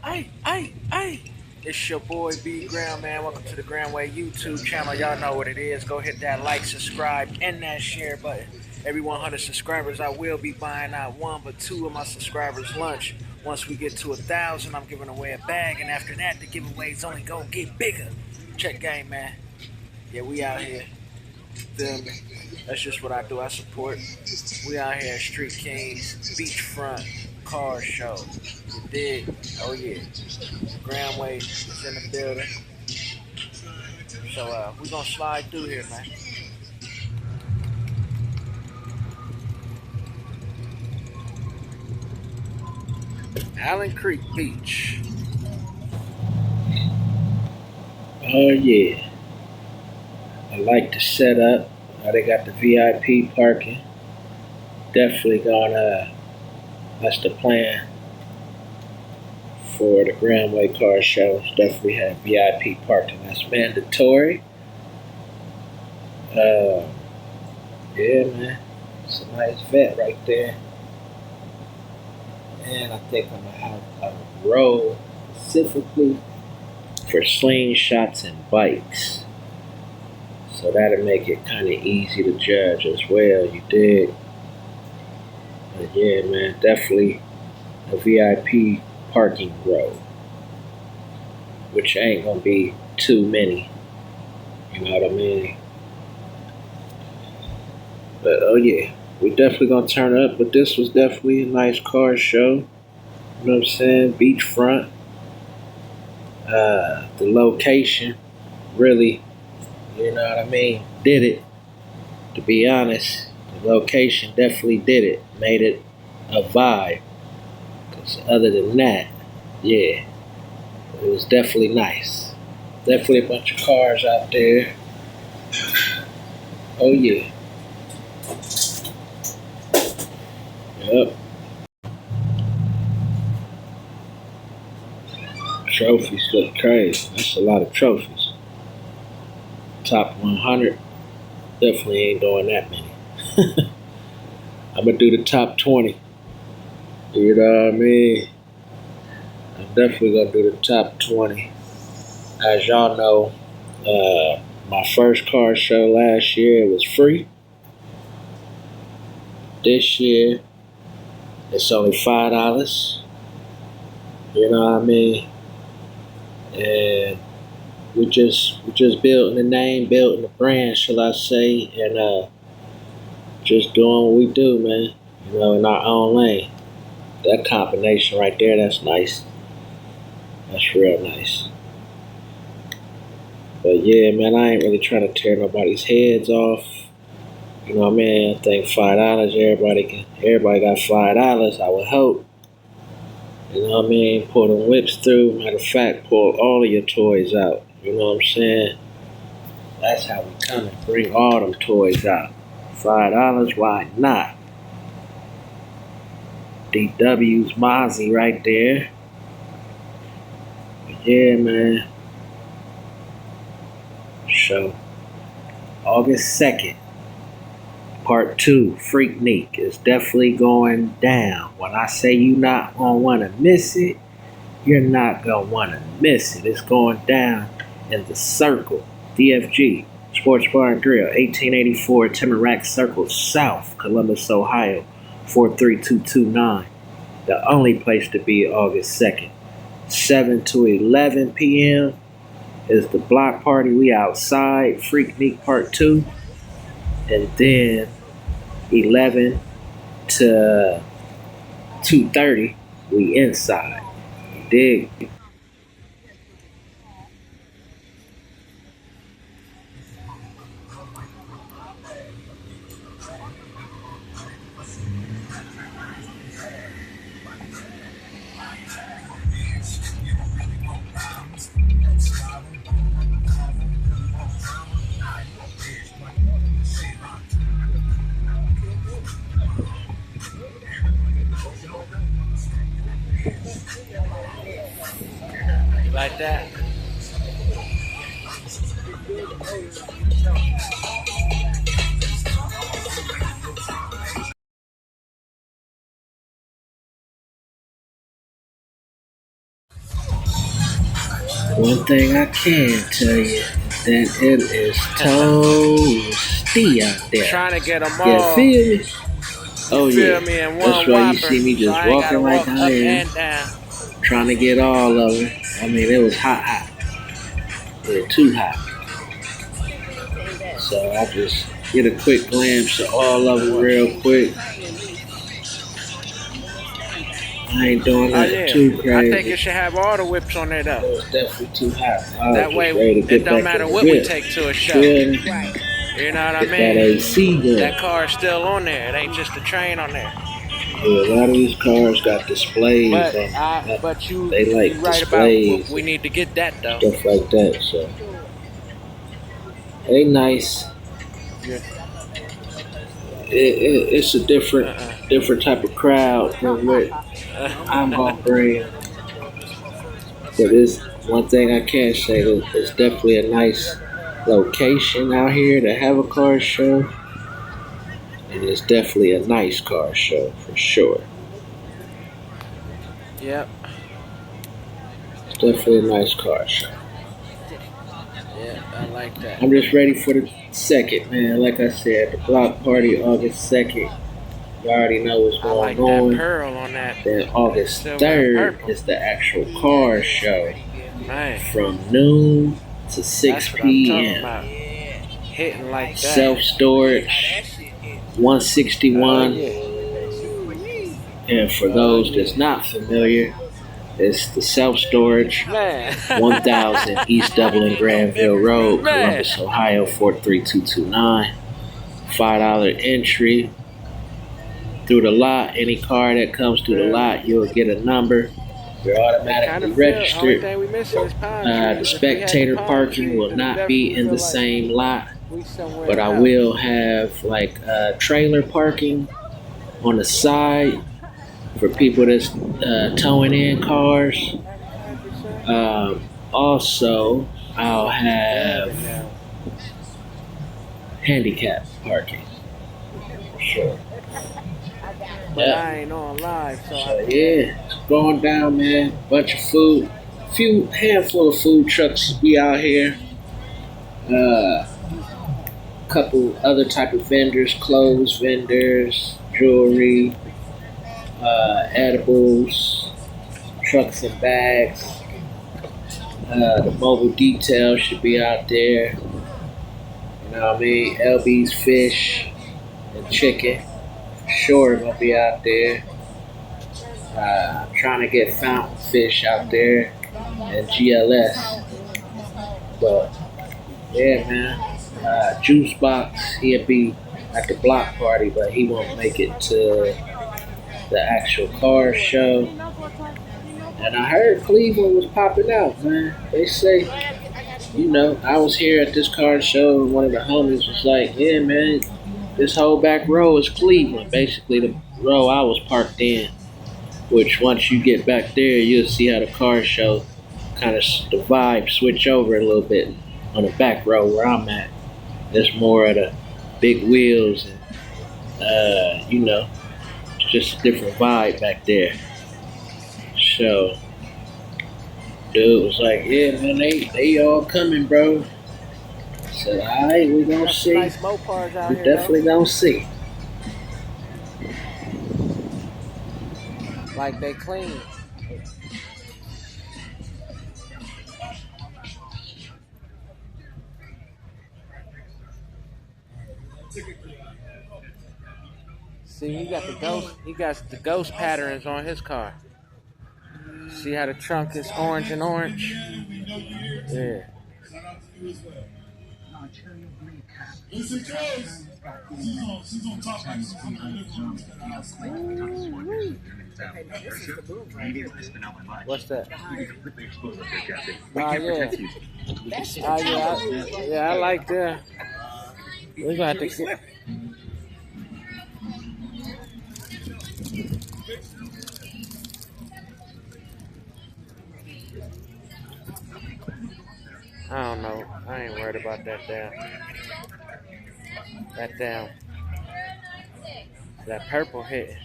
Hey. It's your boy B Graham, man. Welcome to the Grandway YouTube channel. Y'all know what it is. Go hit that like, subscribe, and that share button. Every 100 subscribers, I will be buying not one but two of my subscribers lunch. Once we get to 1,000, I'm giving away a bag, and after that, the giveaways only gonna get bigger. Check game, man. Yeah, we out here. Feel me? That's just what I do. I support. We out here at Street Kings, beachfront, car show. You dig? Oh yeah. Gramway is in the building. So we gonna slide through here, man. Allen Creek Beach. Oh yeah. I like the setup. They got the VIP parking. Definitely gonna. That's the plan for the Gramway car show. Definitely have VIP parking. That's mandatory. Uh, yeah, man. It's a nice vet right there. And I think I'm gonna have a row specifically for slingshots and bikes. So that'll make it kind of easy to judge as well. You dig? But yeah, man, definitely a VIP parking row, which ain't gonna be too many. You know what I mean? But oh yeah, we definitely gonna turn up. But this was definitely a nice car show. You know what I'm saying? Beachfront. The location really, you know what I mean, did it. To be honest, the location definitely did it. Made it a vibe. Cause other than that, yeah, it was definitely nice. Definitely a bunch of cars out there. Oh yeah. Yep. Trophies look crazy. That's a lot of trophies. Top 100. Definitely ain't doing that many. I'm gonna do the top 20. You know what I mean? I'm definitely gonna do the top 20. As y'all know, my first car show last year was free. This year it's only $5. You know what I mean? And we just building the name, building the brand, shall I say, and just doing what we do, man. You know, in our own lane. That combination right there, that's nice. That's real nice. But yeah, man, I ain't really trying to tear nobody's heads off. You know what I mean? I think $5, everybody got $5, I would hope. You know what I mean? Pull them whips through. Matter of fact, pull all of your toys out. You know what I'm saying? That's how we come and bring all them toys out. $5, why not? DW's Mozzie right there. But yeah, man. So, August 2nd, part 2, Freaknik, is definitely going down. When I say you not going to want to miss it, you're not going to want to miss it. It's going down in the Circle, DFG, Sports Bar and Grill, 1884 Tamarack Circle South, Columbus, Ohio, 43229. The only place to be August 2nd. 7 to 11 p.m. is the block party. We outside, Freaknik Part 2. And then 11 to 2:30, we inside. You dig? One thing I can tell you that it is toasty out there. Trying to get them You all. feel me? Oh Feel yeah. me in That's one why whopper, you see me so just I ain't gotta walking right walk down up here, and down. trying to get all of it. I mean, it was hot. Yeah, too hot. So I just get a quick glance of all of it real quick. I ain't doing Oh nothing yeah, too I think crazy. it should have all the whips on there It though. was definitely too hot. I was That way, just ready to it get don't back matter in the what we whip. take to a show. Feel me? You know what I Get that mean? AC going. That car's still on there. It ain't just a train on there. Yeah, a lot of these cars got displays on them. But you They like right about displays we and need to get that though. stuff like that. So they nice. Yeah. It's a different type of crowd than what I'm gonna bring. But it's one thing I can say that it's definitely a nice location out here to have a car show. And it's definitely a nice car show for sure. Yep. It's definitely a nice car show. Yeah, I like that. I'm just ready for the second, man. Like I said, the block party August 2nd. You already know what's I going like on. that pearl on that. Then August Silver and 3rd purple. is the actual car show Man, from noon to 6 that's what I'm talking p.m. about. Hitting like that. Self-storage, 161. And for those that's not familiar, it's the self-storage, Man. 1000 East Dublin Granville Road, Man. Columbus, Ohio, 43229. $5 entry. Through the lot, any car that comes through the lot, you'll get a number. You're automatically registered. The spectator parking will not be in the same lot, but I will have like trailer parking on the side for people that's towing in cars. Also, I'll have handicap parking for sure. But I ain't on live, so yeah, it's going down, man. Bunch of food, handful of food trucks be out here. Couple other type of vendors, clothes vendors, jewelry, edibles, trucks and bags. The mobile detail should be out there. You know what I mean? LB's Fish and Chicken. Sure, gonna be out there. Trying to get Fountain Fish out there and GLS. But yeah, man. Juice Box, he'll be at the block party, but he won't make it to the actual car show. And I heard Cleveland was popping out, man. They say, I was here at this car show and one of the homies was like, yeah, man, this whole back row is Cleveland. Basically, the row I was parked in. Which once you get back there, you'll see how the car show kind of the vibe switch over a little bit on the back row where I'm at. There's more of the big wheels and it's just a different vibe back there. So dude was like, yeah, man, they all coming, bro. I said, all right, we gonna see. We definitely gonna see. Like they clean. See, he got the ghost patterns on his car. See how the trunk is orange and orange? Yeah. What's that? Yeah, I like that. We're gonna have to get. I don't know. I ain't worried about that down. That purple hit.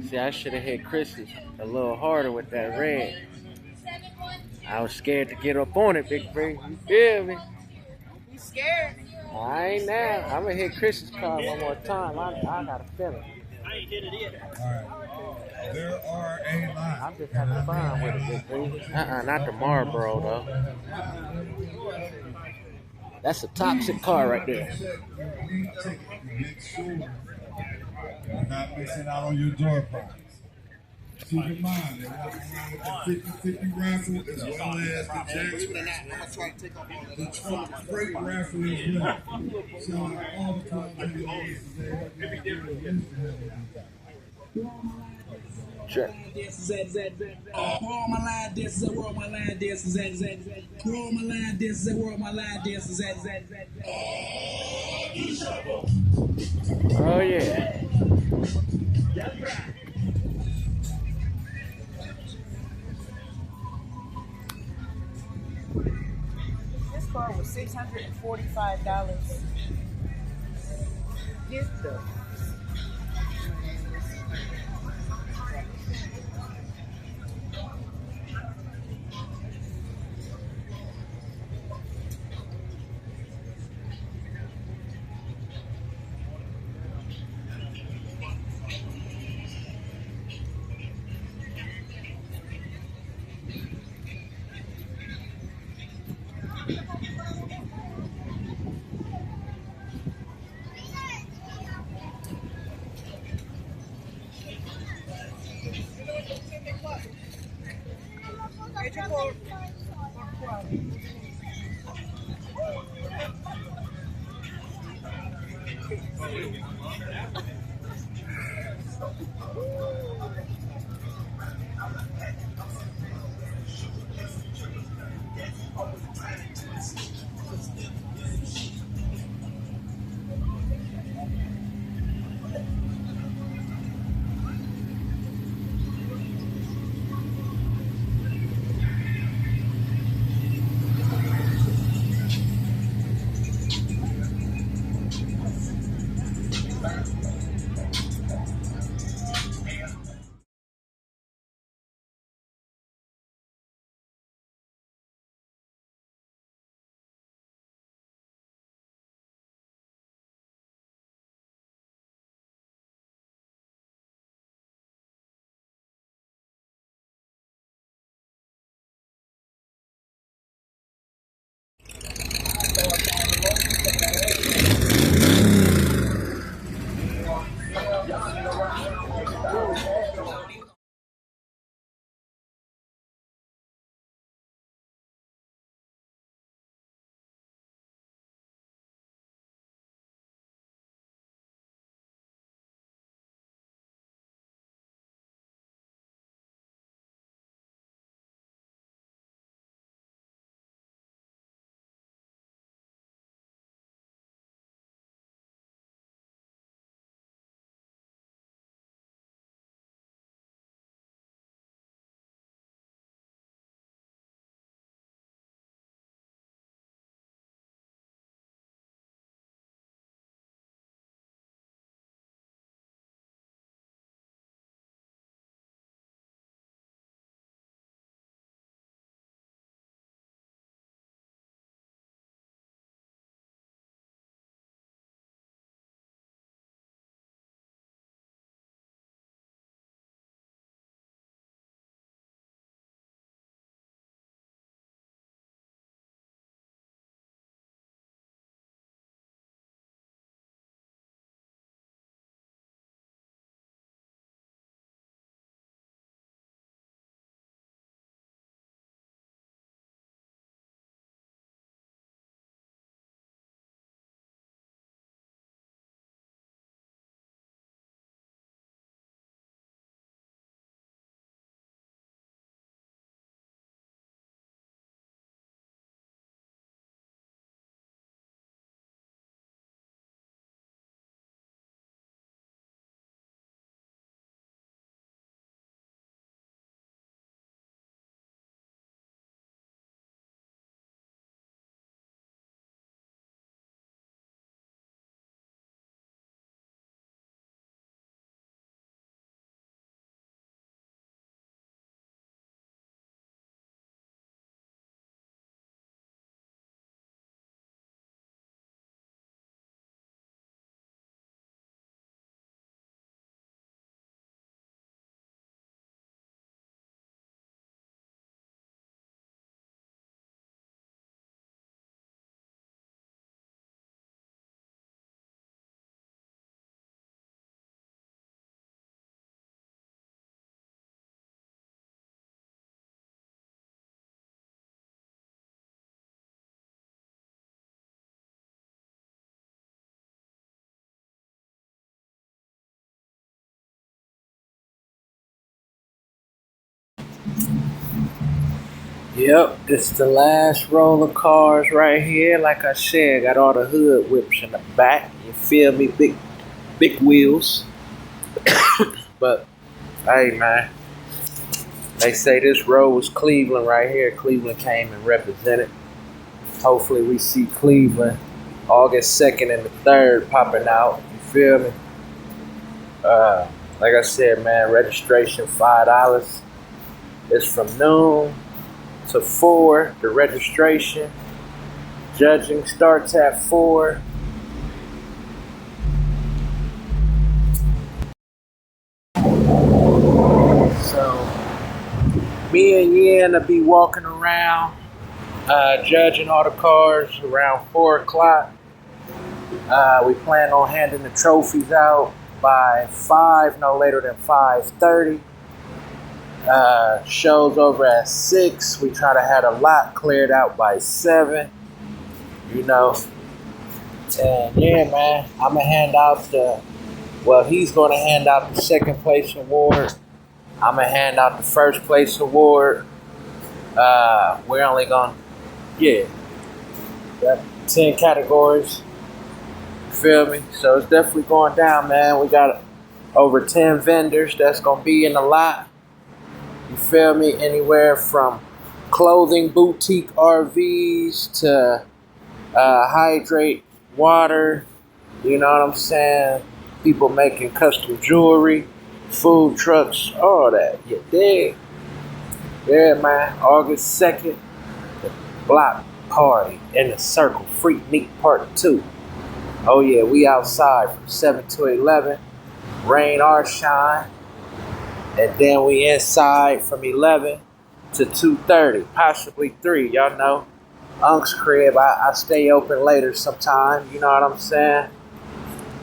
See, I should have hit Chrissy a little harder with that red. I was scared to get up on it, Big Free. You feel me? You scared? I ain't now. I'm gonna hit Chris's car one more time. I got a feeling. Alright. There are a lot. I'm just having fun with it, Big Free. Not the Marlboro though. That's a toxic car right there. Make sure you're not missing out on your door prize. Keep in mind, they're walking around with the 50-50 raffle as well as the Jack's raffle. The truck freight raffle as well. So all the clubs in the list Sure. Where all my line dances at, where all my line dances at, where all my line dances at, where all my line dances at. Oh yeah. This car was $645. Get the Yep, it's the last roll of cars right here. Like I said, got all the hood whips in the back. You feel me? Big wheels. But hey man, they say this road was Cleveland right here. Cleveland came and represented. Hopefully we see Cleveland August 2nd and the 3rd popping out. You feel me? Like I said, man, registration $5. It's from noon to 4. The registration. Judging starts at 4. So me and Yen will be walking around, judging all the cars around 4 o'clock. We plan on handing the trophies out by 5, no later than 5:30. Shows over at 6. We try to have a lot cleared out by 7. You know. And yeah, man, I'm gonna hand out he's gonna hand out the 2nd place award. I'm gonna hand out the 1st place award. We're only gonna, got 10 categories. Feel me? So it's definitely going down, man. We got over 10 vendors that's gonna be in the lot. You feel me? Anywhere from clothing, boutique RVs to hydrate water. You know what I'm saying? People making custom jewelry, food trucks, all that. You dig? Yeah, man. August 2nd, the block party in the circle. Freaknik Part 2. Oh yeah, we outside from 7 to 11, rain or shine. And then we inside from 11 to 2:30, possibly 3. Y'all know, Unc's crib, I stay open later sometime, you know what I'm saying?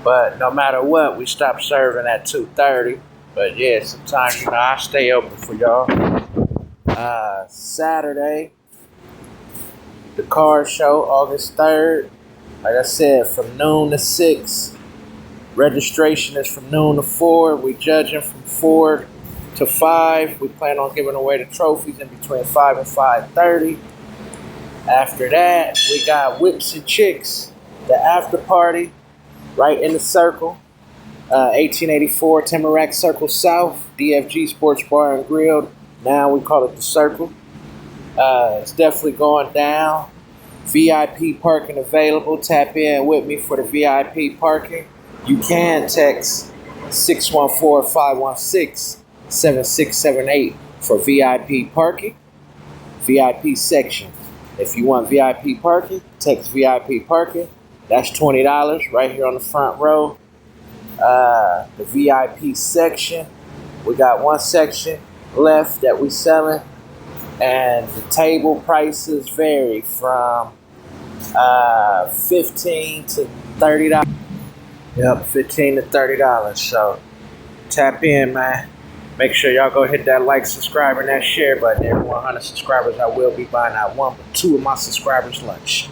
But no matter what, we stop serving at 2:30. But yeah, sometimes, you know, I stay open for y'all. Saturday, the car show, August 3rd. Like I said, from noon to 6. Registration is from noon to 4. We judging from 4 to 5. We plan on giving away the trophies in between 5 and 5:30. After that, we got Whips and Chicks, the after party, right in the circle. 1884 Tamarack Circle South, DFG Sports Bar and Grill. Now we call it the Circle. It's definitely going down. VIP parking available. Tap in with me for the VIP parking. You can text 614-516-7678 for VIP parking. VIP section. If you want VIP parking, text VIP parking. That's $20 right here on the front row. The VIP section. We got one section left that we selling. And the table prices vary from $15 to $30. Yep, $15 to $30. So tap in, man. Make sure y'all go hit that like, subscribe, and that share button. Every 100 subscribers, I will be buying out 1 but 2 of my subscribers lunch.